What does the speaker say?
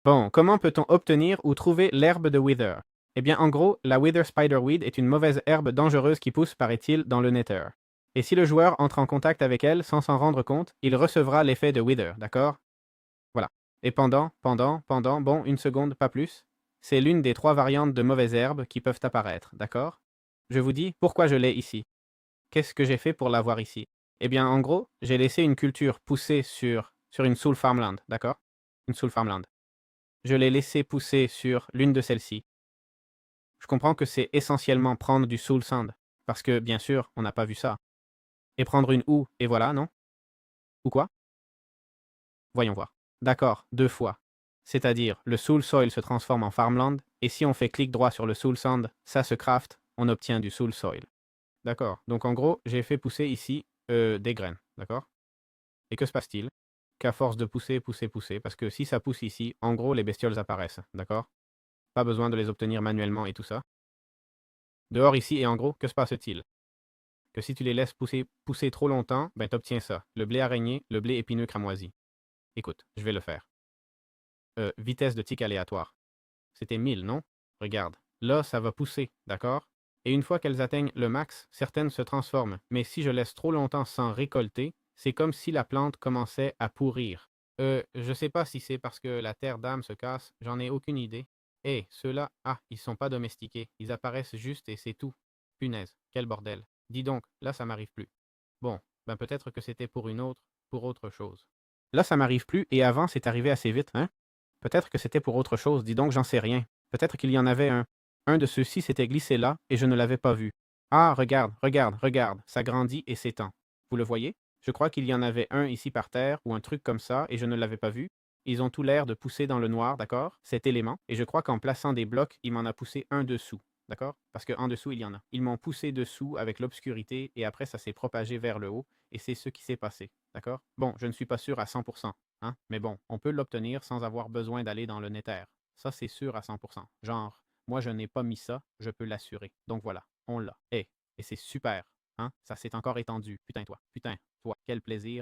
Bon, comment peut-on obtenir ou trouver l'herbe de Wither? Eh bien, en gros, la Wither Spiderweed est une mauvaise herbe dangereuse qui pousse, paraît-il, dans le Nether. Et si le joueur entre en contact avec elle sans s'en rendre compte, il recevra l'effet de Wither, d'accord? Voilà. Et bon, une seconde, pas plus. C'est l'une des 3 variantes de mauvaises herbes qui peuvent apparaître, d'accord? Je vous dis pourquoi je l'ai ici. Qu'est-ce que j'ai fait pour l'avoir ici? Eh bien, en gros, j'ai laissé une culture pousser sur une Soul Farmland, d'accord? Une Soul Farmland. Je l'ai laissé pousser sur l'une de celles-ci. Je comprends que c'est essentiellement prendre du Soul Sand, parce que, bien sûr, on n'a pas vu ça. Et prendre une houe, et voilà, non? Ou quoi? Voyons voir. D'accord, 2 fois. C'est-à-dire, le Soul Soil se transforme en Farmland, et si on fait clic droit sur le Soul Sand, ça se craft, on obtient du Soul Soil. D'accord. Donc en gros, j'ai fait pousser ici des graines, d'accord? Et que se passe-t-il? Qu'à force de pousser, parce que si ça pousse ici, en gros, les bestioles apparaissent, d'accord? Pas besoin de les obtenir manuellement et tout ça. Dehors ici, et en gros, que se passe-t-il? Que si tu les laisses pousser trop longtemps, ben t'obtiens ça, le blé araignée, le blé épineux cramoisi. Écoute, je vais le faire. Vitesse de tic aléatoire. C'était 1000, non? Regarde. Là, ça va pousser, d'accord? Et une fois qu'elles atteignent le max, certaines se transforment. Mais si je laisse trop longtemps sans récolter, c'est comme si la plante commençait à pourrir. Je sais pas si c'est parce que la terre d'âme se casse, j'en ai aucune idée. Eh, ceux-là, ils sont pas domestiqués. Ils apparaissent juste et c'est tout. Punaise, quel bordel. Dis donc, là, ça m'arrive plus. Bon, ben peut-être que c'était pour autre chose. Là, ça m'arrive plus et avant, c'est arrivé assez vite, hein? Peut-être que c'était pour autre chose, dis donc, j'en sais rien. Peut-être qu'il y en avait un. Un de ceux-ci s'était glissé là et je ne l'avais pas vu. Ah, regarde, ça grandit et s'étend. Vous le voyez? Je crois qu'il y en avait un ici par terre ou un truc comme ça et je ne l'avais pas vu. Ils ont tout l'air de pousser dans le noir, d'accord? Cet élément. Et je crois qu'en plaçant des blocs, il m'en a poussé un dessous. D'accord? Parce qu'en dessous, il y en a. Ils m'ont poussé dessous avec l'obscurité et après, ça s'est propagé vers le haut et c'est ce qui s'est passé. D'accord? Bon, je ne suis pas sûr à 100%. Hein? Mais bon, on peut l'obtenir sans avoir besoin d'aller dans le Nether. Ça, c'est sûr à 100%. Genre, moi, je n'ai pas mis ça, je peux l'assurer. Donc voilà, on l'a. Et c'est super. Hein? Ça s'est encore étendu. Putain, toi. Putain, toi. Quel plaisir.